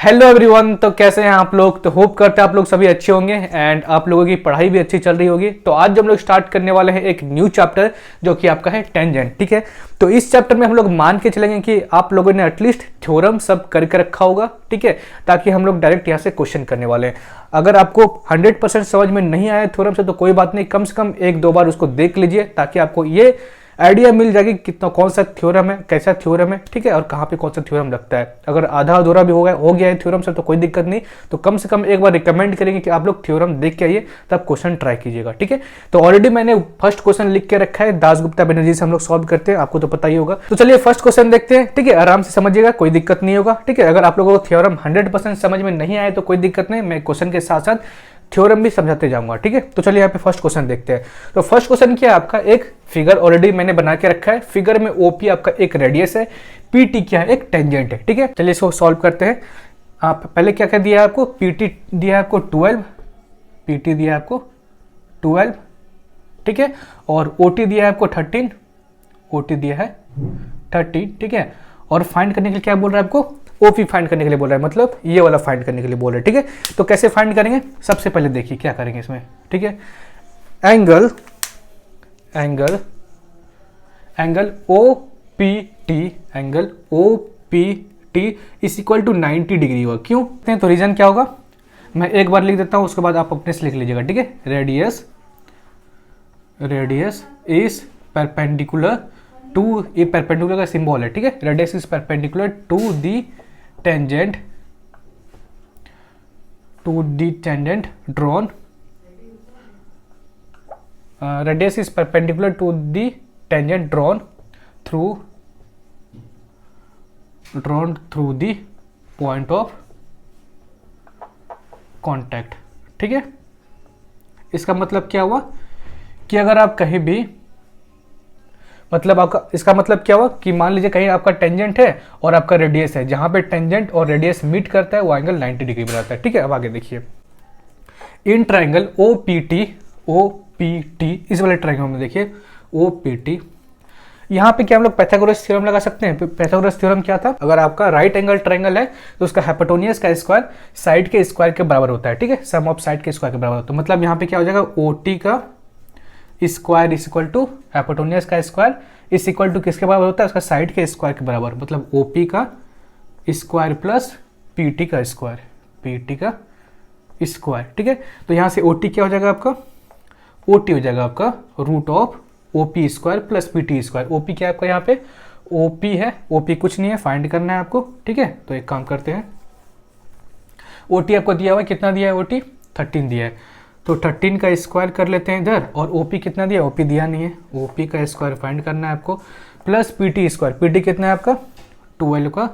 Hello everyone. तो कैसे हैं आप लोग? तो होप करते हैं आप लोग सभी अच्छे होंगे एंड आप लोगों की पढ़ाई भी अच्छी चल रही होगी। तो आज हम लोग स्टार्ट करने वाले हैं एक न्यू चैप्टर जो कि आपका है टेंजेंट। ठीक है, तो इस चैप्टर में हम लोग मान के चलेंगे कि आप लोगों ने एटलीस्ट थ्योरम सब करके रखा होगा। ठीक है, ताकि हम लोग डायरेक्ट यहाँ से क्वेश्चन करने वाले हैं। अगर आपको 100% समझ में नहीं आया थ्योरम से तो कोई बात नहीं, कम से कम एक दो बार उसको देख लीजिए ताकि आपको ये आइडिया मिल जाएगी कितना कौन सा थ्योरम है, कैसा थ्योरम है। ठीक है, और कहाँ पे कौन सा थ्योरम लगता है। अगर आधा अधूरा भी हो गया है थ्योरम से तो कोई दिक्कत नहीं, तो कम से कम एक बार रिकमेंड करेंगे कि आप लोग थ्योरम देख के आइए तब क्वेश्चन ट्राई कीजिएगा। ठीक है, तो ऑलरेडी मैंने फर्स्ट क्वेश्चन लिख के रखा है, दासगुप्ता बनर्जी से हम लोग सॉल्व करते हैं, आपको तो पता ही होगा। तो चलिए फर्स्ट क्वेश्चन देखते हैं। ठीक है, आराम से समझिएगा, कोई दिक्कत नहीं होगा। ठीक है, अगर आप लोगों को थ्योरम 100% समझ में नहीं आए तो कोई दिक्कत नहीं, मैं क्वेश्चन के साथ साथ थ्योरम भी समझाते जाऊंगा। ठीक है, तो चलिए यहाँ पे फर्स्ट क्वेश्चन देखते हैं। तो फर्स्ट क्वेश्चन क्या है आपका, एक फिगर ऑलरेडी मैंने बना के रखा है। फिगर में ओपी आपका एक रेडियस है, पीटी क्या है, एक टेंजेंट है। ठीक है, चलिए इसको सॉल्व करते हैं। आप पहले क्या क्या दिया है आपको, पीटी दिया है आपको 12, पीटी दिया है आपको 12। ठीक है, और ओटी दिया है आपको 13, ओटी दिया है 13। ठीक है, और फाइंड करने के लिए क्या बोल रहा है आपको, ओपी फाइंड करने के लिए बोल रहा है, मतलब ये वाला फाइंड करने के लिए बोल रहा है। ठीक है, तो कैसे फाइंड करेंगे, सबसे पहले देखिए क्या करेंगे इसमें। ठीक है, angle O P T, angle O P T is equal to 90 degree होगा। क्यों? तो रीजन क्या होगा, मैं एक बार लिख देता हूं, उसके बाद आप अपने से लिख लीजिएगा। ठीक है, रेडियस इज परपेंडिकुलर टू, ये परपेंडिकुलर का सिंबल है। ठीक है, radius is perpendicular to the tangent drawn, radius is perpendicular to the tangent drawn through the point of contact। ठीक है, इसका मतलब क्या हुआ कि अगर आप कहीं भी, मतलब आपका इसका मतलब क्या हुआ कि मान लीजिए कहीं आपका टेंजेंट है और आपका रेडियस है, जहां पे टेंजेंट और रेडियस मीट करता है वो एंगल 90 डिग्री बनाता है। ठीक है, अब आगे देखिए, इन ट्राइंगल OPT इस वाले ट्राइंगल में देखिए OPT, यहाँ पे क्या हम लोग पाइथागोरस थ्योरम लगा सकते हैं। पाइथागोरस थ्योरम क्या था, अगर आपका राइट एंगल ट्राइंगल है तो उसका हाइपोटेन्यूज का स्क्वायर साइड के स्क्वायर के बराबर होता है। ठीक है, सम ऑफ साइड के स्क्वायर के बराबर होता है। तो मतलब यहाँ पे क्या हो जाएगा, OT का square is equal to hypotenuse का स्क्वायर इज इक्वल टू किसके बराबर होता है, उसका साइड के स्क्वायर के बराबर, मतलब OP का स्क्वायर प्लस PT का स्क्वायर, PT का स्क्वायर। ठीक है, तो यहाँ से OT क्या हो जाएगा आपका, OT हो जाएगा आपका root of OP square plus PT square. OP क्या है आपका, यहाँ पे OP है, OP कुछ नहीं है, फाइंड करना है आपको। ठीक है, तो एक काम करते हैं, OT आपको दिया हुआ है, कितना दिया है OT, 13 दिया है, तो 13 का स्क्वायर कर लेते हैं इधर, और OP कितना दिया, OP दिया नहीं है, OP का स्क्वायर फाइंड करना है आपको, प्लस PT स्क्वायर, PT कितना है आपका 12 का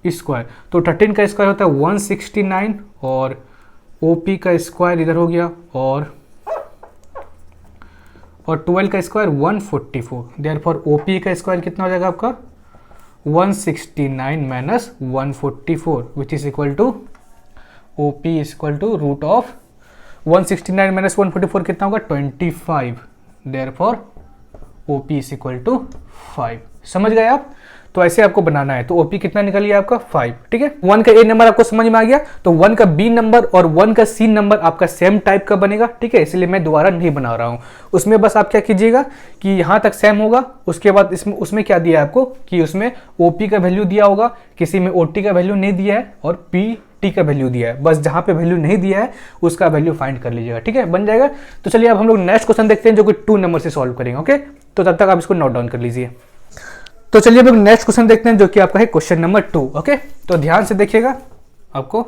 स्क्वायर, तो 13 का स्क्वायर होता है 169, और OP का स्क्वायर इधर हो गया, और 12 का स्क्वायर 144, देयरफॉर OP का स्क्वायर कितना हो जाएगा आपका 169 minus 144 which is equal to OP is equal to root of 169 minus 144 कितना होगा 25, therefore OP is equal to 5। समझ गए आप? तो ऐसे आपको बनाना है। तो OP कितना निकल गया आपका 5। ठीक है, 1 का A नंबर आपको समझ में आ गया, तो 1 का B नंबर और 1 का C नंबर आपका सेम टाइप का बनेगा। ठीक है, इसलिए मैं दोबारा नहीं बना रहा हूं। उसमें बस आप क्या कीजिएगा कि यहां तक सेम होगा, उसके बाद उसमें क्या दिया है आपको कि उसमें OP का वैल्यू दिया होगा, किसी में OT का वैल्यू नहीं दिया है, और PT का वैल्यू दिया है। बस जहां पे वैल्यू नहीं दिया है उसका वैल्यू फाइंड कर लीजिएगा। ठीक है, बन जाएगा। तो चलिए अब हम लोग नेक्स्ट क्वेश्चन देखते हैं जो कि 2 नंबर से सॉल्व करेंगे। ओके, तो तब तक आप इसको नोट डाउन कर लीजिए। तो चलिए अब नेक्स्ट क्वेश्चन देखते हैं जो कि आपका है क्वेश्चन नंबर 2। ओके, तो ध्यान से देखिएगा, आपको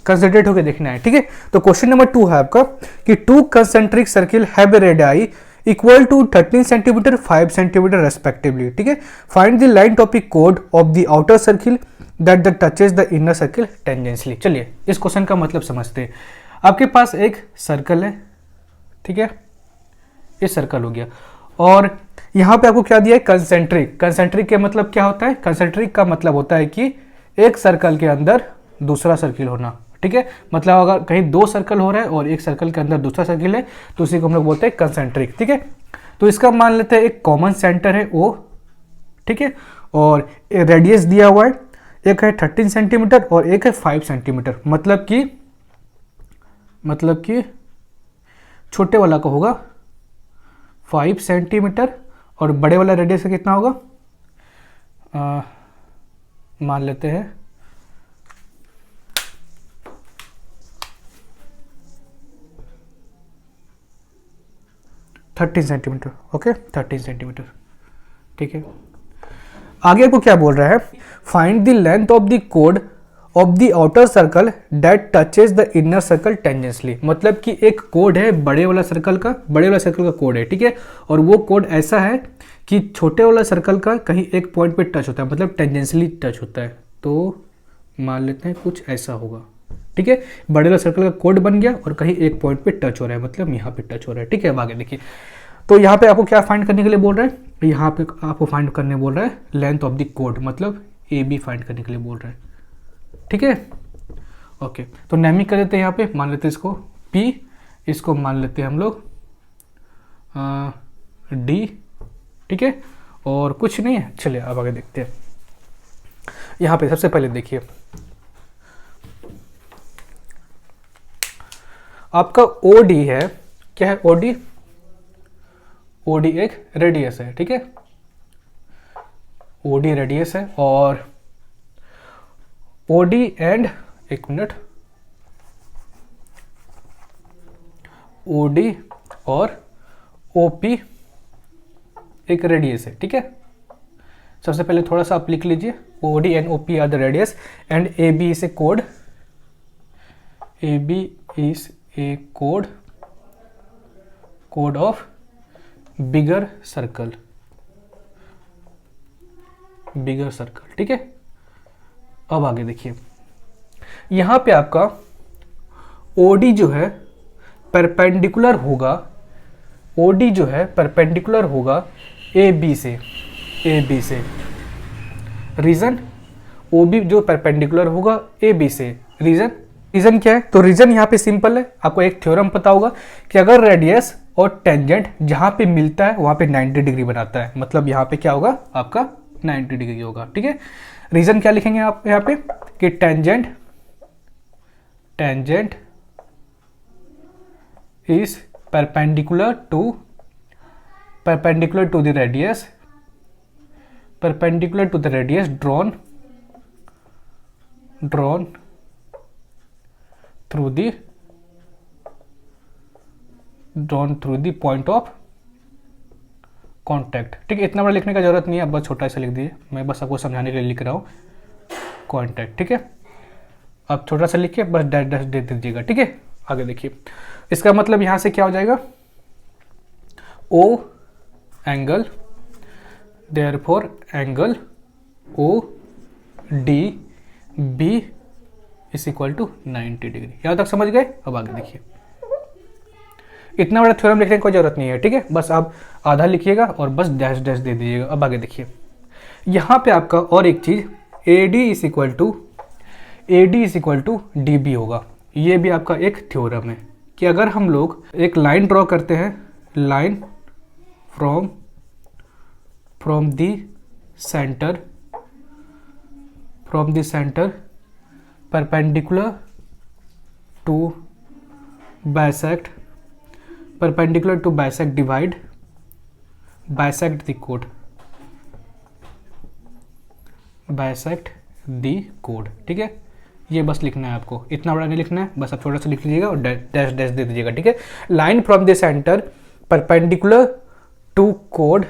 कंसंट्रेट होकर देखना है। ठीक है, तो क्वेश्चन नंबर 2 है आपका कि 2 concentric circle have radii equal to 13 centimetre 5 centimetre respectively. ठीक है, फाइंड द लाइन टॉपिक कोड of the outer circle that touches the inner circle tangentially. चलिए इस क्वेश्चन का मतलब समझते हैं। आपके पास एक सर्कल है, ठीक है, ये सर्कल हो गया, और यहां पे आपको क्या दिया है, कंसेंट्रिक। कंसेंट्रिक का मतलब क्या होता है, कंसेंट्रिक का मतलब होता है कि एक सर्कल के अंदर दूसरा सर्किल होना। ठीक है, मतलब अगर कहीं 2 सर्कल हो रहा है और एक सर्कल के अंदर दूसरा सर्किल है तो उसी को हम लोग बोलते हैं कंसेंट्रिक। ठीक है, तो इसका मान लेते हैं एक कॉमन सेंटर है O। ठीक है, और रेडियस दिया हुआ है, एक है 13 सेंटीमीटर और एक है 5 सेंटीमीटर, मतलब कि छोटे वाला का होगा 5 सेंटीमीटर और बड़े वाला रेडियस कितना होगा, मान लेते हैं 13 सेंटीमीटर। ओके, 13 सेंटीमीटर, ठीक है। आगे को क्या बोल रहा है, find the length of the code of the outer circle that touches the inner circle tangentially, मतलब कि एक कोड है बड़े वाला सर्कल का कोड है, ठीक है, और वो कोड ऐसा है कि छोटे वाला सर्कल का कहीं एक पॉइंट पे टच होता है, मतलब टेंजेंशियली टच होता है। तो मान लेते हैं कुछ ऐसा होगा, ठीक है, बड़े वाला सर्कल का कोड बन गया और कहीं एक पॉइंट पे टच हो रहा है, मतलब यहाँ पे टच हो रहा है, ठीक है। अब आगे देखिए, तो यहाँ पे आपको क्या फाइंड करने के लिए बोल रहा है, यहाँ पे आपको फाइंड करने बोल रहा है लेंथ ऑफ द कोड, मतलब ए बी फाइंड करने के लिए बोल रहा है, ठीक है। ओके, तो नेमिंग कर देते हैं, यहाँ पे मान लेते हैं इसको P, इसको मान लेते हैं हम लोग D, ठीक है, और कुछ नहीं है। चलिए अब आगे देखते हैं। यहाँ पे सबसे पहले देखिए आपका OD है, क्या है OD? OD एक रेडियस है, ठीक है, OD रेडियस है, और OD एंड एक मिनट, OD और OP एक रेडियस है, ठीक है। सबसे पहले थोड़ा सा आप लिख लीजिए, OD and OP are the radius and AB is a कोड, AB इज ए कोड ऑफ बिगर सर्कल, ठीक है। अब आगे देखिए, यहां पे आपका OD जो है परपेंडिकुलर होगा, OD जो है परपेंडिकुलर होगा AB से, रीजन OB जो परपेंडिकुलर होगा AB से, रीजन क्या है? तो रीजन यहाँ पे सिंपल है, आपको एक थ्योरम पता होगा कि अगर रेडियस और टेंजेंट जहां पे मिलता है वहां पे 90 डिग्री बनाता है, मतलब यहाँ पे क्या होगा आपका 90 डिग्री होगा, ठीक है। रीजन क्या लिखेंगे आप यहाँ पे कि tangent is perpendicular to the radius drawn through the point of contact, ठीक है। इतना बड़ा लिखने का जरूरत नहीं है, अब बस छोटा सा लिख दीजिए, मैं बस आपको समझाने के लिए लिख रहा हूँ कॉन्टैक्ट, ठीक है। अब छोटा सा लिख के बस डैश डैश दे दीजिएगा, ठीक है। आगे देखिए, इसका मतलब यहाँ से क्या हो जाएगा, O angle, therefore angle ODB is equal to 90 degree. यहाँ तक समझ गए? अब आगे देखिए, इतना बड़ा थ्योरम लिखने की कोई जरूरत नहीं है, ठीक है, बस आप आधा लिखिएगा और बस डैश डैश दे दीजिएगा। अब आगे देखिए, यहाँ पे आपका और एक चीज AD is equal to DB होगा, ये भी आपका एक थ्योरम है कि अगर हम लोग एक लाइन ड्रॉ करते हैं, line from the centre perpendicular to bisect bisect the कोड, ठीक है। ये बस लिखना है आपको, इतना बड़ा नहीं लिखना है, बस आप छोटा सा लिख लीजिएगा और डैश डैश दे दीजिएगा, ठीक है। Line from the centre perpendicular to code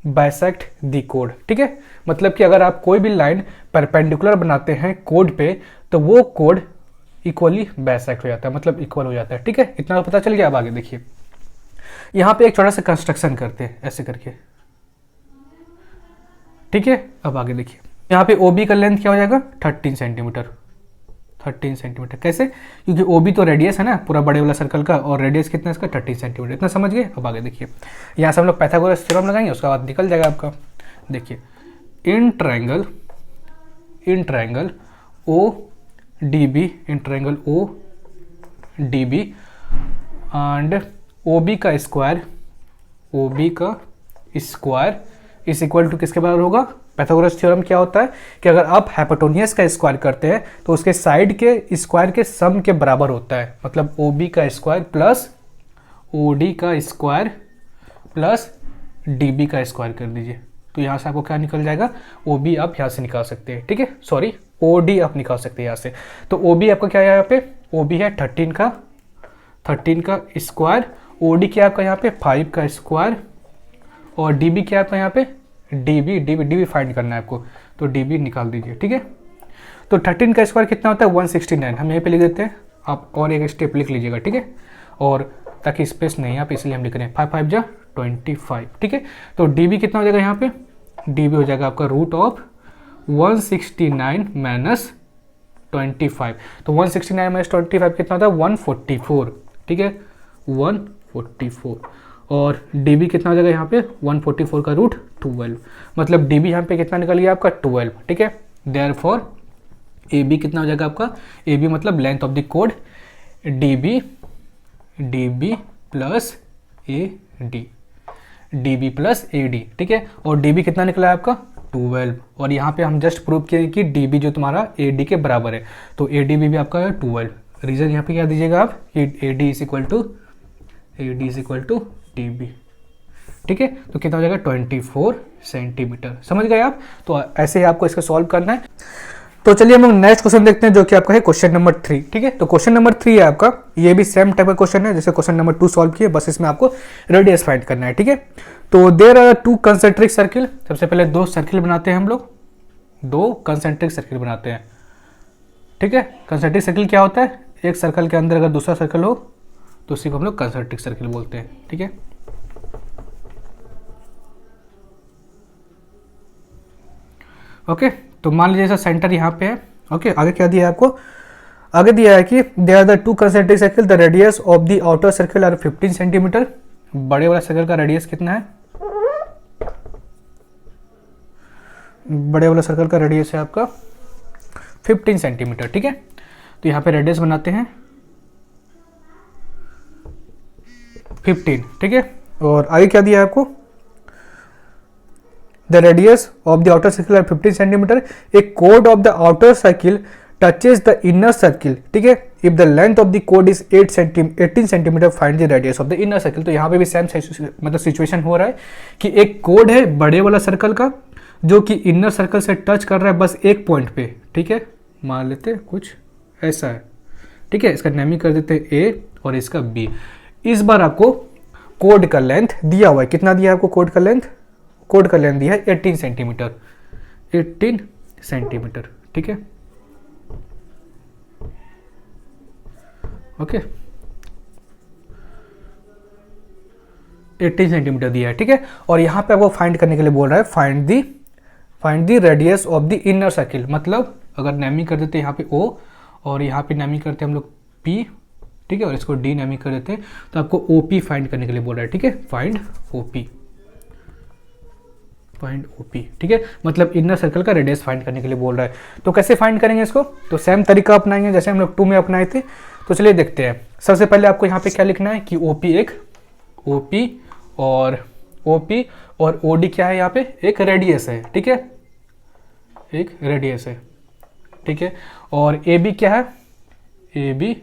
bisect the कोड, ठीक है। मतलब कि अगर आप कोई भी लाइन परपेंडिकुलर बनाते हैं कोड पे तो वो कोड इक्वली बाइसेक्ट हो जाता है, मतलब इक्वल हो जाता है, ठीक है। इतना पता चल गया। अब आगे देखिए, यहाँ पे एक छोटा सा कंस्ट्रक्शन करते हैं ऐसे करके, ठीक है। अब आगे देखिए, यहाँ पे OB का लेंथ क्या हो जाएगा 13 सेंटीमीटर। कैसे? क्योंकि OB तो रेडियस है ना पूरा बड़े वाला सर्कल का, और रेडियस कितना है इसका 13 सेंटीमीटर, इतना समझ गए। अब आगे देखिए, यहाँ से हम लोग पाइथागोरस थ्योरम लगाएंगे, उसका बाद निकल जाएगा आपका। देखिए, in triangle ODB and OB का स्क्वायर, OB का स्क्वायर इज इक्वल टू किसके बराबर होगा? पाइथागोरस थ्योरम क्या होता है कि अगर आप हाइपोटेन्यूज का स्क्वायर करते हैं तो उसके साइड के स्क्वायर के सम के बराबर होता है। मतलब OB का स्क्वायर प्लस OD का स्क्वायर प्लस DB का स्क्वायर कर दीजिए, तो यहाँ से आपको क्या निकल जाएगा? OB आप यहाँ से निकाल सकते हैं, ठीक है, सॉरी OD आप निकाल सकते हैं यहाँ से। तो OB आपका क्या है यहाँ पे? OB है 13 का स्क्वायर, OD क्या है आपका यहाँ पे? 5 का स्क्वायर, और DB क्या है आपका यहाँ पे? DB फाइंड करना है आपको, तो DB निकाल दीजिए, ठीक है। तो 13 का स्क्वायर कितना होता है? 169, हम यहीं पे लिख देते हैं, आप और एक स्टेप लिख लीजिएगा, ठीक है, और ताकि स्पेस नहीं यहाँ पे इसलिए हम लिख रहे हैं 5 5 जा 25, ठीक है। तो DB कितना हो जाएगा यहाँ पे? DB हो जाएगा आपका रूट ऑफ 169 माइनस 25, तो 169 माइनस 25 कितना होता है? 144, ठीक है, 144, और DB कितना हो जाएगा यहाँ पे? 144 का रूट 12, मतलब DB यहाँ पे कितना निकल गया आपका? 12, ठीक है। देयरफॉर AB कितना हो जाएगा आपका? AB मतलब length of the code, DB plus AD, ठीक है, और DB कितना निकला है आपका? 12, और यहाँ पे हम जस्ट प्रूव किए कि DB जो तुम्हारा AD के बराबर है, तो ADB भी आपका है 12। रीजन यहाँ पे क्या दीजिएगा आप कि AD is equal to DB, ठीक है। तो कितना हो जाएगा? 24 सेंटीमीटर, समझ गए आप? तो ऐसे ही आपको इसका सॉल्व करना है। तो चलिए हम लोग नेक्स्ट क्वेश्चन देखते हैं जो कि आपका है क्वेश्चन नंबर 3, ठीक है। तो क्वेश्चन नंबर 3 है आपका, ये भी सेम टाइप का क्वेश्चन है जैसे क्वेश्चन नंबर 2 सॉल्व किए, बस इसमें आपको रेडियस फाइंड करना है, ठीक है। तो देयर आर 2 कंसेंट्रिक सर्किल, सबसे पहले 2 सर्किल बनाते हैं हम लोग, 2 कंसेंट्रिक सर्किल बनाते हैं, ठीक है। कंसेंट्रिक सर्किल क्या होता है? एक सर्कल के अंदर अगर दूसरा सर्कल हो तो उसी को हम लोग कंसेंट्रिक सर्किल बोलते हैं, ठीक है। ओके, तो मान लीजिए ऐसा सेंटर यहाँ पे है, ओके। आगे क्या दिया है आपको? आगे दिया है कि there are the 2 concentric circle, the radius of the outer circle are 15 centimetre. बड़े वाला सर्कल का रेडियस कितना है? बड़े वाला सर्कल का रेडियस है आपका 15 सेंटीमीटर, ठीक है। तो यहाँ पे रेडियस बनाते हैं 15, ठीक है। और आगे क्या दिया है आपको? The radius of the outer circle are 15 centimeter. A chord of the outer circle touches the inner circle, ठीक है। If the length of the chord is 18 centimeter, find the radius of the inner circle. तो यहाँ पे भी same मतलब situation हो रहा है कि एक कोड है बड़े वाला सर्कल का जो कि इनर सर्कल से टच कर रहा है बस एक पॉइंट पे, ठीक है। मान लेते हैं कुछ ऐसा है, ठीक है। इसका नेमी कर देते हैं A और इसका B। इस बार आपको कोड का लेंथ दिया हुआ है, कितना दिया है आपको कोड का लेंथ? कोड का लेंथ दिया है 18 सेंटीमीटर, 18 सेंटीमीटर, ठीक है, ओके। 18 सेंटीमीटर दिया है, ठीक है। और यहाँ पे आपको फाइंड करने के लिए बोल रहा है find the radius of the inner circle. मतलब अगर नेमी कर देते हैं यहाँ पे O और यहाँ पे नेमी करते हैं हम लोग P, ठीक है, और इसको D नेमी कर देते हैं, तो आपको OP फाइंड करने के लिए बोल रहा है, ठीक है। फाइंड OP, ठीक है, मतलब इनर सर्कल का रेडियस फाइंड करने के लिए बोल रहा है। तो कैसे फाइंड करेंगे इसको? तो सेम तरीका अपनाएंगे जैसे हम लोग 2 में अपनाए थे। तो चलिए देखते हैं। सबसे पहले आपको यहाँ पे क्या लिखना है कि OP और OD क्या है? यहाँ पे एक रेडियस है, ठीक है, एक रेडियस है, ठीक है। और AB क्या है? AB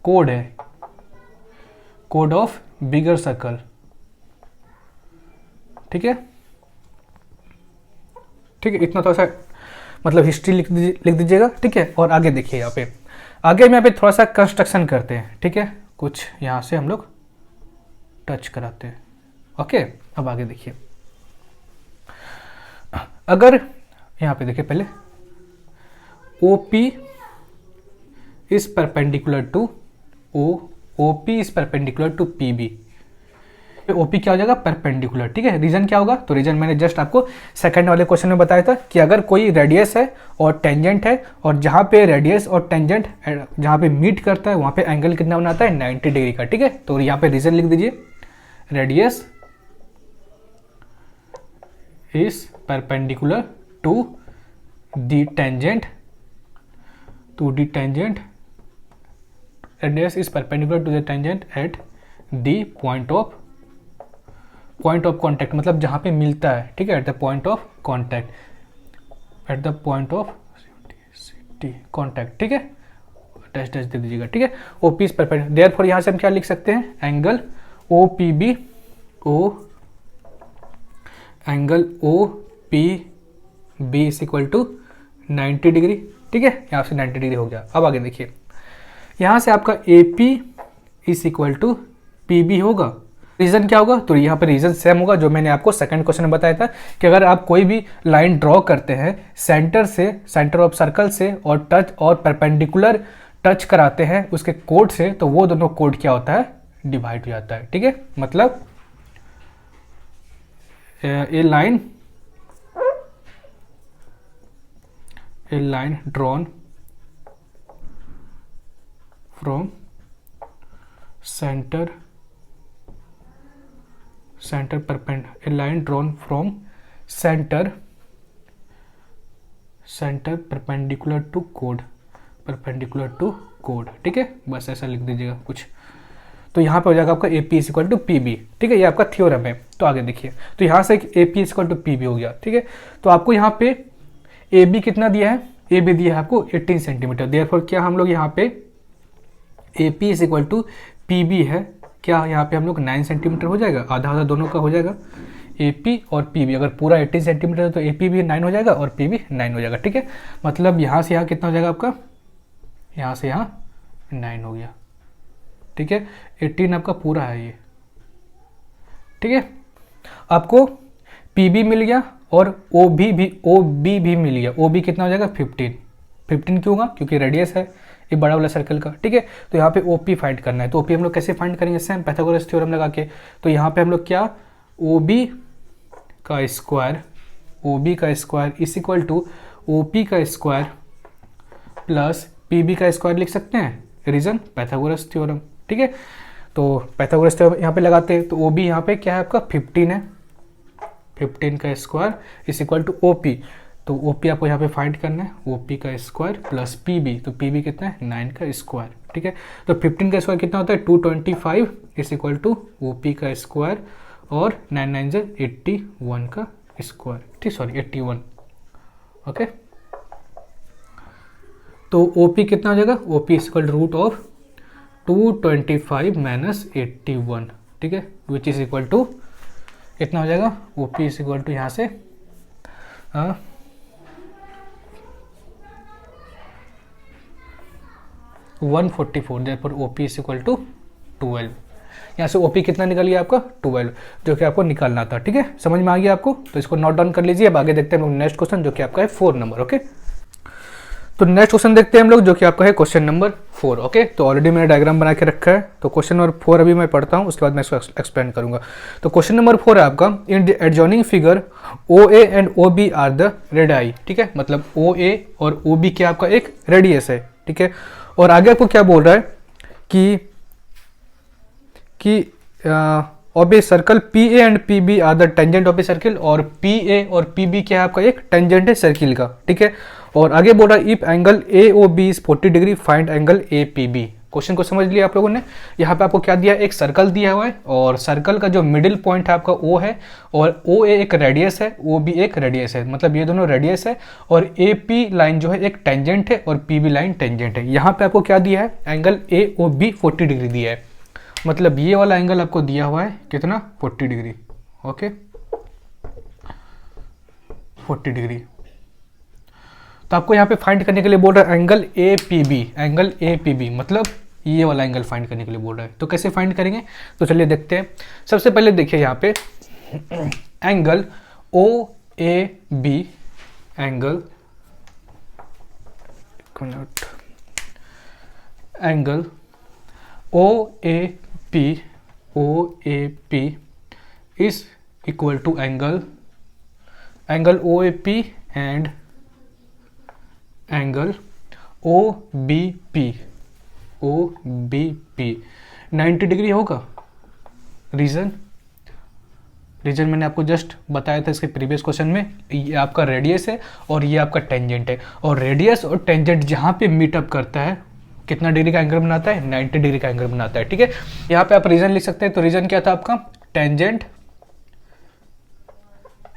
कोड है, कोड ऑफ बिगर सर्कल, ठीक है, ठीक है। इतना थोड़ा सा मतलब हिस्ट्री लिख दीजिएगा, ठीक है। और आगे देखिए यहाँ पे, आगे हम यहाँ पे थोड़ा सा कंस्ट्रक्शन करते हैं, ठीक है। कुछ यहाँ से हम लोग टच कराते हैं, ओके। अब आगे देखिए, अगर यहाँ पे देखिए पहले OP is perpendicular to PB। OP क्या हो जाएगा? परपेंडिकुलर, ठीक है। रीजन क्या होगा? तो रीजन मैंने जस्ट आपको सेकंड वाले क्वेश्चन में बताया था कि अगर कोई रेडियस है और टेंजेंट है और जहाँ पे रेडियस और टेंजेंट जहाँ पे मीट करता है वहाँ पे एंगल कितना बनाता है? 90 डिग्री का, ठीक है। तो यहाँ पे रीजन लिख दीजिए, radius is perpendicular to the tangent, radius is perpendicular to the tangent at the point of contact, मतलब जहाँ पे मिलता है, ठीक है, at the point of contact, at the point of contact, ठीक है, डैश डैश दे दीजिएगा, ठीक है। ओपी इज परपेंडिकुलर, देयरफॉर यहाँ से हम क्या लिख सकते हैं, angle O P B, angle O P B is equal to 90 degree, ठीक है, यहाँ से 90 डिग्री हो गया। अब आगे देखिए, यहाँ से आपका A P is equal to P B होगा। रीजन क्या होगा, तो यहाँ पर रीजन सेम होगा जो मैंने आपको सेकंड क्वेश्चन में बताया था कि अगर आप कोई भी लाइन ड्रॉ करते हैं सेंटर से, सेंटर ऑफ सर्कल से, और टच और परपेंडिकुलर टच कराते हैं उसके कोड से, तो वो दोनों कोड क्या होता है, डिवाइड हो जाता है, ठीक है। मतलब a line drawn from centre a line drawn from center perpendicular to code, ठीक है, बस ऐसा लिख दीजिएगा कुछ। तो यहाँ पे हो जाएगा आपका A P is equal to P B, ठीक है, ये आपका थ्योरम है। तो आगे देखिए, तो यहाँ से A P is equal to P B हो गया, ठीक है। तो आपको यहाँ पे ए बी कितना दिया है, ए बी दिया है आपको 18 सेंटीमीटर, देयरफॉर क्या हम लोग यहाँ पे A P is equal to P B है, क्या यहाँ पे हम लोग 9 सेंटीमीटर हो जाएगा, आधा आधा दोनों का हो जाएगा, ए पी और पी बी। अगर पूरा 18 सेंटीमीटर है तो ए पी भी 9 हो जाएगा और पी बी 9 हो जाएगा, ठीक है। मतलब यहाँ से यहाँ कितना हो जाएगा आपका, यहाँ से यहाँ 9 हो गया, ठीक है। 18 आपका पूरा है ये, ठीक है। आपको पी बी मिल गया और ओ बी भी मिल गया। ओ बी कितना हो जाएगा, 15 क्यों होगा, क्योंकि रेडियस है ये बड़ा वाला सर्कल का, ठीक है। तो यहाँ पे OP फाइंड करना है, तो OP हम लोग कैसे फाइंड करेंगे, सेम पाइथागोरस थ्योरम लगा के। तो यहाँ पे हम लोग क्या, OB का square is equal to OP का स्क्वायर प्लस PB का स्क्वायर लिख सकते हैं, रीजन पाइथागोरस थ्योरम, ठीक है। तो पाइथागोरस थ्योरम यहाँ पे लगाते हैं, तो OB यहाँ पे क्या है आपका 15 है, 15 का square is equal to OP। तो OP आपको यहाँ पे फाइंड करना है, OP का स्क्वायर प्लस PB, तो PB कितना है 9 का स्क्वायर, ठीक है। तो 15 का स्क्वायर कितना होता है 225 इज इक्वल टू OP का स्क्वायर और 9 9 से 81 का स्क्वायर, ठीक, सॉरी 81, ओके। तो OP कितना हो जाएगा, OP is equal to root of 225 minus 81, ठीक है, विच इज इक्वल टू कितना हो जाएगा, OP इज इक्वल टू यहाँ से 144, therefore OP is equal to 12। यहाँ से OP कितना निकल गया आपका 12, जो कि आपको निकालना था, ठीक है। समझ में आ गया आपको, तो इसको नोट डाउन कर लीजिए। अब आगे देखते हैं हम लोग नेक्स्ट क्वेश्चन, जो कि आपका है 4 नंबर, ओके। तो नेक्स्ट क्वेश्चन देखते हैं हम लोग, जो कि आपका है क्वेश्चन नंबर 4, ओके। तो ऑलरेडी मैंने डायग्राम बना के रखा है, तो क्वेश्चन नंबर 4 अभी मैं पढ़ता हूँ, उसके बाद मैं इसको एक्सप्लेन करूंगा। तो क्वेश्चन नंबर 4 है आपका, in the adjoining figure OA and OB are the radii, ठीक है। मतलब OA और OB क्या आपका एक रेडियस है, ठीक है। और आगे आपको क्या बोल रहा है कि of a circle PA and PB are the tangent of a circle, और PA और PB क्या है आपका एक टेंजेंट है सर्किल का, ठीक है। और आगे बोल रहा है if angle AOB is 40 degree find angle APB। Question को समझ लिया आप लोगों ने। यहाँ पे आपको क्या दिया है, एक सर्कल दिया हुआ है, और सर्कल का जो मिडिल पॉइंट है आपका O है, और OA एक रेडियस है, OB एक रेडियस है, मतलब ये दोनों रेडियस है, और AP लाइन जो है एक टेंजेंट है और PB लाइन टेंजेंट है। यहाँ पे आपको क्या दिया है, एंगल AOB 40 डिग्री दिया है, मतलब ये वाला एंगल आपको दिया हुआ है कितना 40 डिग्री, ओके 40 डिग्री। तो आपको यहाँ पे फाइंड करने के लिए बोल रहा है एंगल APB, मतलब ये वाला एंगल फाइंड करने के लिए बोल रहा है। तो कैसे फाइंड करेंगे, तो चलिए देखते हैं। सबसे पहले देखिए यहाँ पे angle OAB, angle OAP is equal to angle OAP and angle OBP 90 degree होगा। रीजन मैंने आपको जस्ट बताया था इसके प्रीवियस क्वेश्चन में, ये आपका रेडियस है और ये आपका टेंजेंट है, और रेडियस और टेंजेंट जहाँ पे मीटअप करता है कितना डिग्री का एंगल बनाता है, 90 डिग्री का एंगल बनाता है। ठीक है, यहाँ पे आप रीजन लिख सकते हैं। तो रीजन क्या था आपका, tangent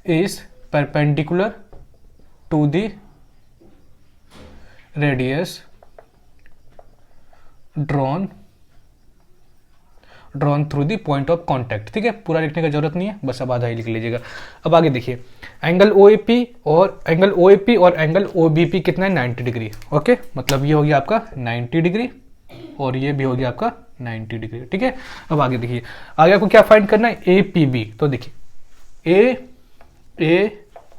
is perpendicular to the radius drawn through the point of contact. ठीक है, पूरा लिखने का जरूरत नहीं है, बस अब आधा ही लिख लीजिएगा। अब आगे देखिए, एंगल OAP और एंगल OBP कितना है, 90 डिग्री। ओके, मतलब ये हो गया आपका 90 डिग्री और ये भी हो गया आपका 90 डिग्री। ठीक है, अब आगे देखिए, आगे आपको क्या फाइंड करना है, APB। तो देखिए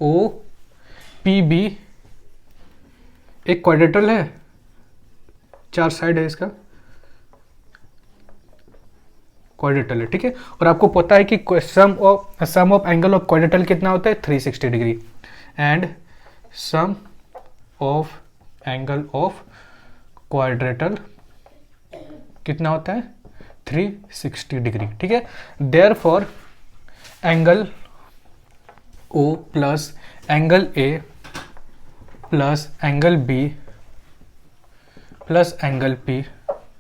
AOPB एक क्वाड्रेटल है, 4 साइड है इसका, क्वाड्रेटल है। ठीक है, और आपको पता है कि sum of angle of quadrilateral कितना होता है, 360 degree, and sum of angle of quadrilateral कितना होता है, 360 डिग्री। ठीक है, therefore angle O plus angle A plus angle B plus angle P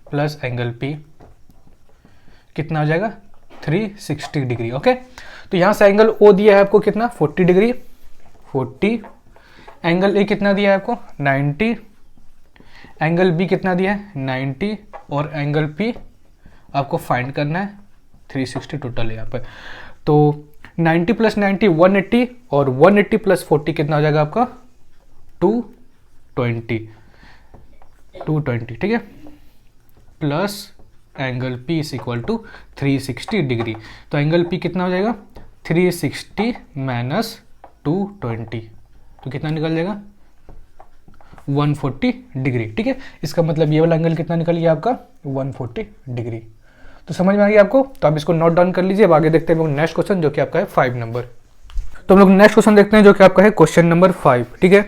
plus angle P कितना हो जाएगा, 360 डिग्री। ओके, तो यहां से एंगल O दिया है आपको कितना, 40 डिग्री, 40, एंगल A कितना दिया है आपको, 90, एंगल B कितना दिया है, 90, और एंगल P आपको फाइंड करना है, 360 टोटल है यहाँ पे। तो 90 प्लस 90 180, और 180 प्लस 40 कितना हो जाएगा आपका, 220। ठीक है, plus angle P is equal to 360 degree. तो एंगल P कितना हो जाएगा, 360 माइनस 220, तो कितना निकल जाएगा, 140 डिग्री। ठीक है, इसका मतलब ये वाला एंगल कितना निकल गया आपका, 140 डिग्री। तो समझ में आ गया आपको, तो आप इसको नोट डाउन कर लीजिए। अब आगे देखते हैं नेक्स्ट क्वेश्चन, जो कि आपका है 5 नंबर। तो हम लोग नेक्स्ट क्वेश्चन देखते हैं, जो कि आपका है क्वेश्चन नंबर 5। ठीक है,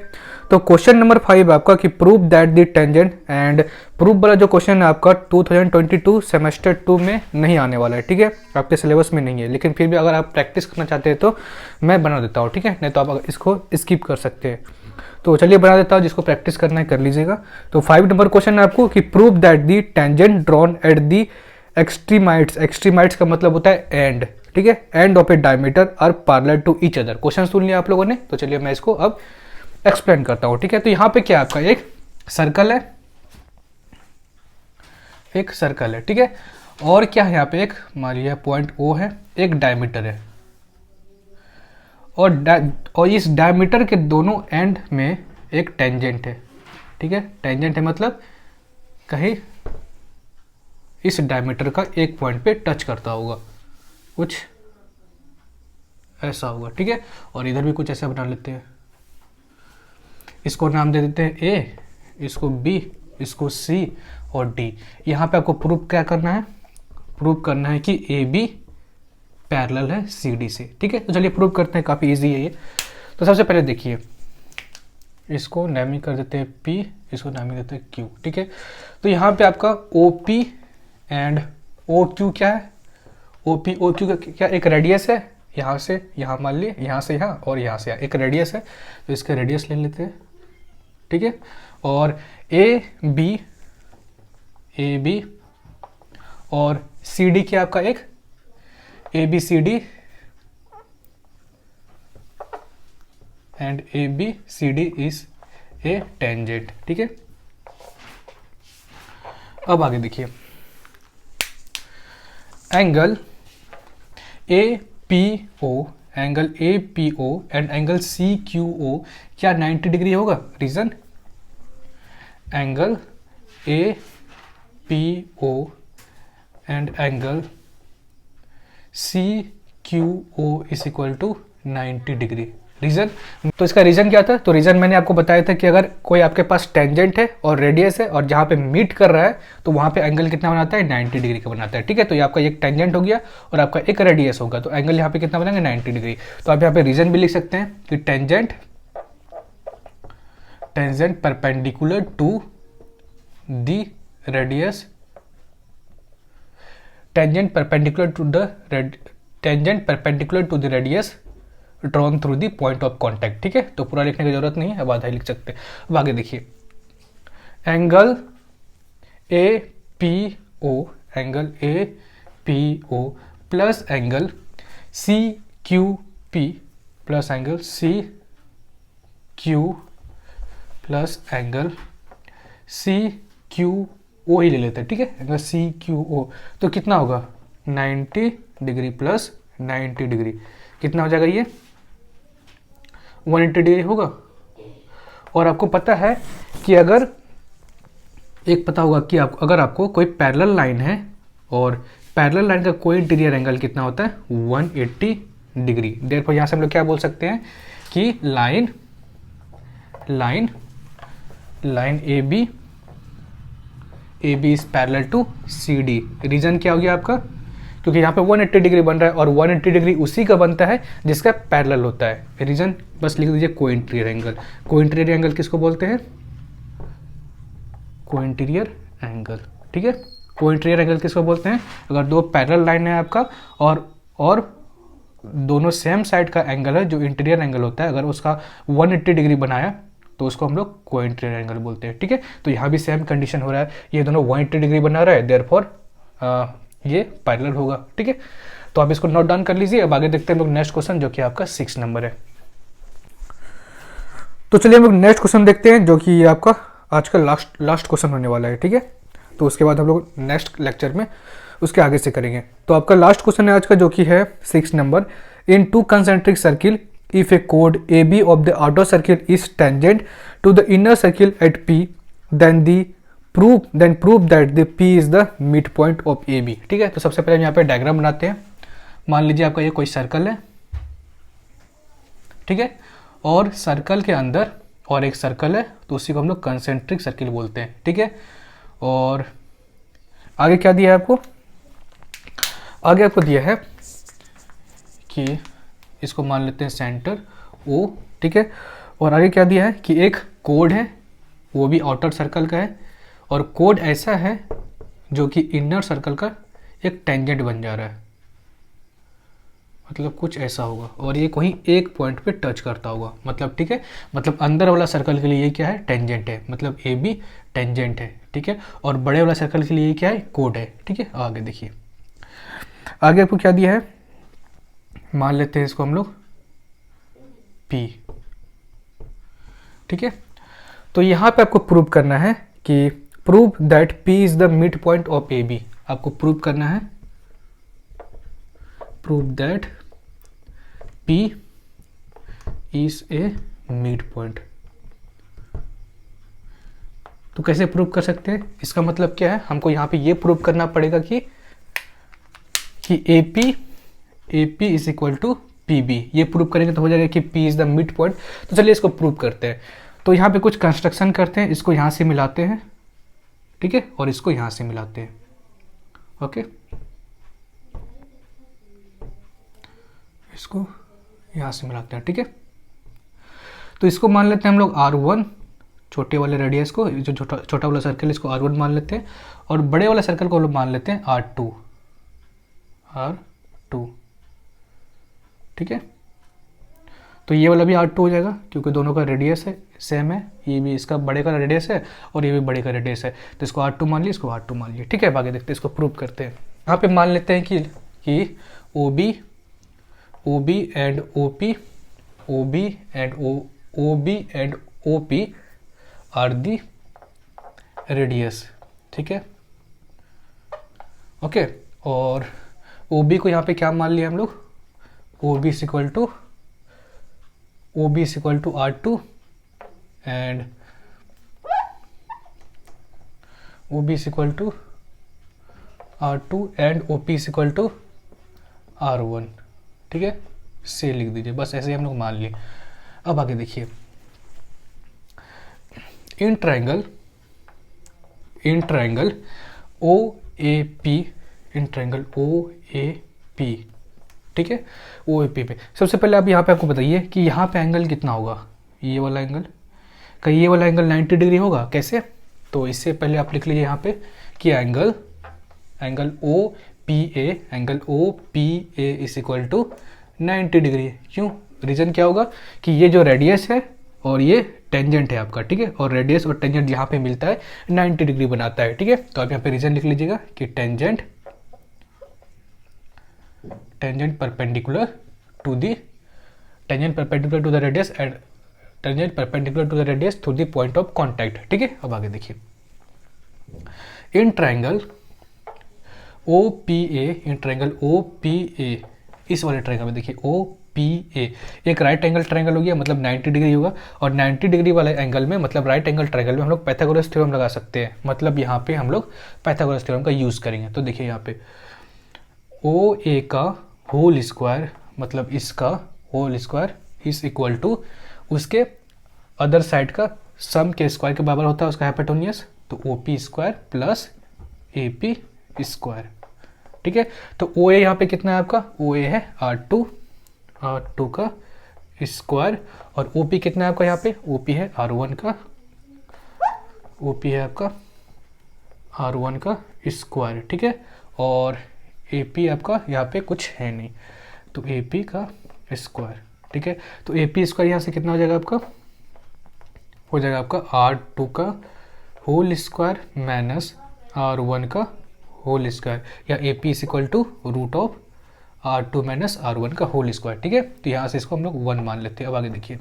तो क्वेश्चन नंबर 5 आपका कि prove that the tangent, and prove वाला जो क्वेश्चन है आपका 2022 सेमेस्टर 2 में नहीं आने वाला है। ठीक है, आपके सिलेबस में नहीं है, लेकिन फिर भी अगर आप प्रैक्टिस करना चाहते हैं तो मैं बना देता हूँ। ठीक है, नहीं तो आप इसको स्किप कर सकते हैं। तो चलिए बना देता हूँ, जिसको प्रैक्टिस करना है कर लीजिएगा। तो 5 नंबर क्वेश्चन है आपको कि prove that the tangent drawn at the extremities का मतलब होता है एंड। ठीक है, end of a diameter are parallel to each other. Question सुन लिया आप लोगों ने, तो चलिए मैं इसको अब एक्सप्लेन करता हूं। ठीक है, तो यहां पे क्या आपका एक सर्कल है, ठीक है, और क्या है यहाँ पे एक, मान लीजिए पॉइंट O है, एक डायमीटर है, और इस डायमीटर के दोनों एंड में एक टेंजेंट है। ठीक है, टेंजेंट है मतलब कहीं इस डायमीटर का एक पॉइंट पे टच करता होगा, कुछ ऐसा होगा। ठीक है, और इधर भी कुछ ऐसा बना लेते हैं, इसको नाम दे देते हैं A, इसको B, इसको C और D। यहाँ पे आपको प्रूव क्या करना है, प्रूव करना है कि AB पैरेलल है CD से। ठीक है, तो चलिए प्रूव करते हैं, काफ़ी इजी है ये। तो सबसे पहले देखिए, इसको नामी कर देते हैं P, इसको नामी देते हैं Q। ठीक है, तो यहाँ पे आपका OP एंड OQ क्या है, OQ का क्या एक रेडियस है, यहाँ से यहाँ मान लिए, यहाँ से यहाँ और यहाँ से यहाँ एक रेडियस है, तो इसका रेडियस ले लेते हैं। ठीक है, और AB और CD क्या आपका एक ABCD and ABCD is a tangent. ठीक है, अब आगे देखिए, angle APO and angle CQO क्या 90 डिग्री होगा, reason angle APO and angle CQO is equal to 90 degree. Reason, तो इसका रीजन क्या था, तो रीजन मैंने आपको बताया था कि अगर कोई आपके पास टेंजेंट है और रेडियस है और जहाँ पे मीट कर रहा है तो वहाँ पे एंगल कितना बनाता है, 90 डिग्री का बनाता है। ठीक है, तो ये आपका एक टेंजेंट हो गया और आपका एक रेडियस होगा, तो एंगल यहाँ पे कितना बनाएंगे, 90 डिग्री। तो आप यहाँ पे रीजन भी लिख सकते हैं कि tangent perpendicular to the radius, tangent perpendicular to the radius drawn through the point of contact. ठीक है, तो पूरा लिखने की जरूरत नहीं है, अब आधा ही लिख सकते हैं। अब आगे देखिए, angle A P O, angle A P O plus angle C Q P plus angle C Q plus angle C Q O ही ले लेते हैं, ठीक है, एंगल सी क्यू ओ। तो कितना होगा 90 डिग्री प्लस 90 डिग्री, कितना हो जाएगा ये 180 डिग्री होगा। और आपको पता है कि अगर एक पता होगा कि अगर आपको कोई पैरेलल लाइन है और पैरेलल लाइन का कोई इंटीरियर एंगल कितना होता है 180 डिग्री। देयरफॉर यहाँ से हम लोग क्या बोल सकते हैं कि line A B is parallel to C D. Reason क्या हो गया आपका, क्योंकि यहाँ पे 180 डिग्री बन रहा है और 180 डिग्री उसी का बनता है जिसका पैरेलल होता है। रीजन बस लिख दीजिए को इंटीरियर एंगल। को इंटीरियर एंगल किसको बोलते हैं, को इंटीरियर एंगल, ठीक है। को इंटीरियर एंगल किसको बोलते हैं, अगर दो पैरेलल लाइन है आपका और दोनों सेम साइड का एंगल है जो इंटीरियर एंगल होता है, अगर उसका 180 डिग्री बनाया तो उसको हम लोग को इंटीरियर एंगल बोलते हैं, ठीक है। तो यहाँ भी सेम कंडीशन हो रहा है, ये दोनों 180 डिग्री बना रहा है, देयरफॉर ये पैरेलल होगा, ठीक है। तो आप इसको नोट डाउन कर लीजिए। अब आगे देखते हैं हम लोग नेक्स्ट क्वेश्चन जो कि आपका 6 नंबर है। तो चलिए हम लोग नेक्स्ट क्वेश्चन देखते हैं जो कि आपका आज का लास्ट क्वेश्चन होने वाला है, ठीक है। तो उसके बाद हम लोग नेक्स्ट लेक्चर में उसके आगे से करेंगे। तो आपका लास्ट क्वेश्चन है आज का जो कि है 6 number. In two concentric circle if a chord AB of the outer circle is tangent to the inner circle at P, then prove that the P is the midpoint of AB, ठीक है। तो सबसे पहले हम यहाँ पे diagram बनाते हैं। मान लीजिए आपका ये कोई सर्कल है, ठीक है, और सर्कल के अंदर और एक सर्कल है, तो उसी को हम लोग कंसेंट्रिक सर्किल बोलते हैं, ठीक है। और आगे क्या दिया है आपको, आगे आपको दिया है कि इसको मान लेते हैं सेंटर O, ठीक है। और आगे क्या दिया है कि एक कोड है, वो भी आउटर सर्कल का है, और कोड ऐसा है जो कि इनर सर्कल का एक टेंजेंट बन जा रहा है, मतलब कुछ ऐसा होगा, और ये कहीं एक पॉइंट पे टच करता होगा, मतलब ठीक है, मतलब अंदर वाला सर्कल के लिए ये क्या है टेंजेंट है, मतलब ए बी टेंजेंट है, ठीक है। और बड़े वाला सर्कल के लिए क्या है कोड है, ठीक है। आगे देखिए, आगे आपको क्या दिया है, मान लेते हैं इसको हम लोग P, ठीक है। तो यहाँ पे आपको प्रूव करना है कि prove that P is the mid point of AB। आपको प्रूव करना है, prove that P is a mid point. तो कैसे प्रूव कर सकते हैं, इसका मतलब क्या है, हमको यहाँ पे ये प्रूव करना पड़ेगा कि AP is equal to PB। ये प्रूव करेंगे तो हो जाएगा कि P is the mid point. तो चलिए इसको प्रूव करते हैं। तो यहाँ पे कुछ कंस्ट्रक्शन करते हैं, इसको यहाँ से मिलाते हैं, ठीक है, और इसको यहाँ से मिलाते हैं, ओके। इसको यहाँ से मिलाते हैं, ठीक है। तो इसको मान लेते हैं हम लोग R1, छोटे वाले रेडियस को, जो छोटा वाला सर्कल इसको R1 मान लेते हैं, और बड़े वाला सर्कल को हम लोग मान लेते हैं R2, ठीक है। तो ये वाला भी R2 हो जाएगा क्योंकि दोनों का रेडियस है सेम है, ये भी इसका बड़े का रेडियस है और ये भी बड़े का रेडियस है, तो इसको R2 मान लिया, इसको R2 मान लिया, ठीक है। आगे देखते हैं, इसको प्रूव करते हैं। यहाँ पे मान लेते हैं कि OB and OP are the radius, ठीक है, ओके। और OB को यहाँ पे क्या मान लिया हम लोग, OB is equal to R2 and OB is equal to R2 and OP is equal to R1, ठीक है, से लिख दीजिए, बस ऐसे ही हम लोग मान लिए। अब आगे देखिए, इन ट्रायंगल OAP, ठीक है, OAP पे सबसे पहले आप यहाँ पे आपको बताइए कि यहाँ पे एंगल कितना होगा, ये वाला एंगल, कहीं ये वाला एंगल 90 डिग्री होगा, कैसे। तो इससे पहले आप लिख लीजिए यहाँ पे कि angle OPA is equal to 90 degree. क्यों, रीजन क्या होगा कि ये जो रेडियस है और ये टेंजेंट है आपका, ठीक है, और रेडियस और टेंजेंट यहाँ पे मिलता है 90 डिग्री बनाता है, ठीक है। तो आप यहाँ पे रीजन लिख लीजिएगा कि tangent perpendicular to the radius and tangent perpendicular to the radius through the point of contact, ठीक है। अब आगे देखिए, इन ट्रायंगल OPA, इस वाले ट्रायंगल में देखिए OPA एक राइट एंगल ट्रायंगल हो गया, मतलब 90 डिग्री होगा, और 90 डिग्री वाले एंगल में मतलब राइट एंगल ट्रायंगल में हम लोग पाइथागोरस थ्योरम लगा सकते हैं, मतलब यहाँ पे हम लोग पाइथागोरस थ्योरम का यूज़ करेंगे। तो देखिए यहाँ पे OA का होल स्क्वायर, मतलब इसका whole square is equal to उसके अदर साइड का सम के स्क्वायर के बराबर होता है उसका हाइपोटेन्यूज, तो OP square plus AP square, ठीक है। तो OA यहाँ पे कितना है आपका, OA है R2 का स्क्वायर, और OP कितना है आपका यहाँ पे, OP है R1 का, OP है आपका R1 का स्क्वायर, ठीक है। और AP आपका यहाँ पे कुछ है नहीं, तो AP का स्क्वायर, ठीक है। तो AP स्क्वायर यहाँ से कितना हो जाएगा आपका, हो जाएगा आपका R2 का होल स्क्वायर माइनस R1 का होल स्क्वायर, या AP is equal to root of R2 minus R1 का होल स्क्वायर, ठीक है। तो यहाँ से इसको हम लोग 1 मान लेते हैं। अब आगे देखिए,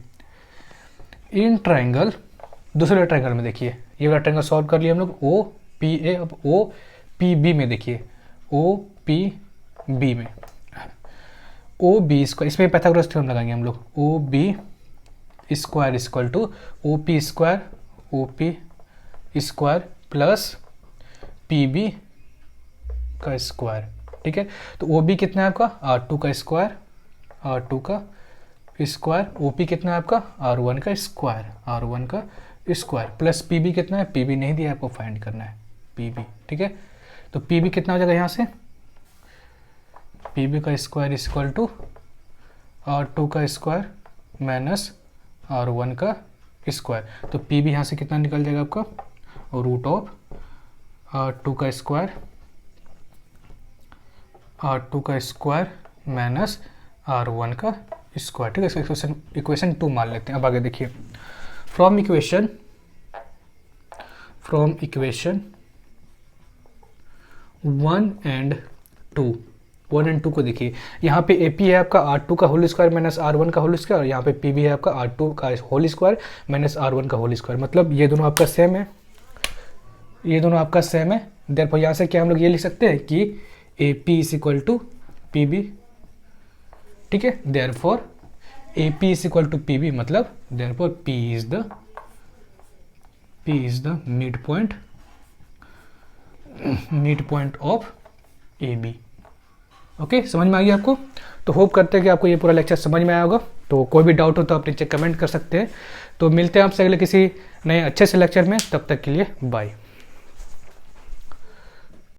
इन ट्रायंगल दूसरे ट्रायंगल में देखिए, ये वाला ट्रायंगल सॉल्व कर लिया हम लोग OPA। अब OPB में देखिए, OPB में OB स्क्वायर, इसमें पाइथागोरस थ्योरम लगाएंगे हम लोग, OB square equal to OP square plus PB का स्क्वायर, ठीक है। तो OB कितना है आपका, R2 का स्क्वायर, OP कितना है आपका, R1 का स्क्वायर प्लस PB कितना है, PB नहीं दिया आपको, फाइंड करना है PB, ठीक है। तो PB कितना हो जाएगा यहाँ से, PB का स्क्वायर इक्वल टू R2 का स्क्वायर माइनस R1 का स्क्वायर, तो PB यहाँ से कितना निकल जाएगा आपका, रूट ऑफ R2 का स्क्वायर माइनस R1 का स्क्वायर, ठीक है। इसको इक्वेशन 2 मान लेते हैं। अब आगे देखिए, फ्रॉम इक्वेशन 1 एंड 2 को देखिए, यहाँ पे AP है आपका R2 का होल स्क्वायर माइनस R1 का होल स्क्वायर, और यहाँ पे PB है आपका R2 का होल स्क्वायर माइनस R1 का होल स्क्वायर, मतलब ये दोनों आपका सेम है, देयरफॉर यहाँ से क्या हम लोग ये लिख सकते हैं कि AP is equal to PB, ठीक है। Therefore AP is equal to PB, मतलब therefore P is the mid point of AB। Okay, समझ में आ गया आपको? तो होप करते हैं कि आपको ये पूरा लेक्चर समझ में आया होगा। तो कोई भी डाउट हो तो आप नीचे कमेंट कर सकते हैं। तो मिलते हैं आपसे अगले किसी नए अच्छे से लेक्चर में, तब तक के लिए बाय।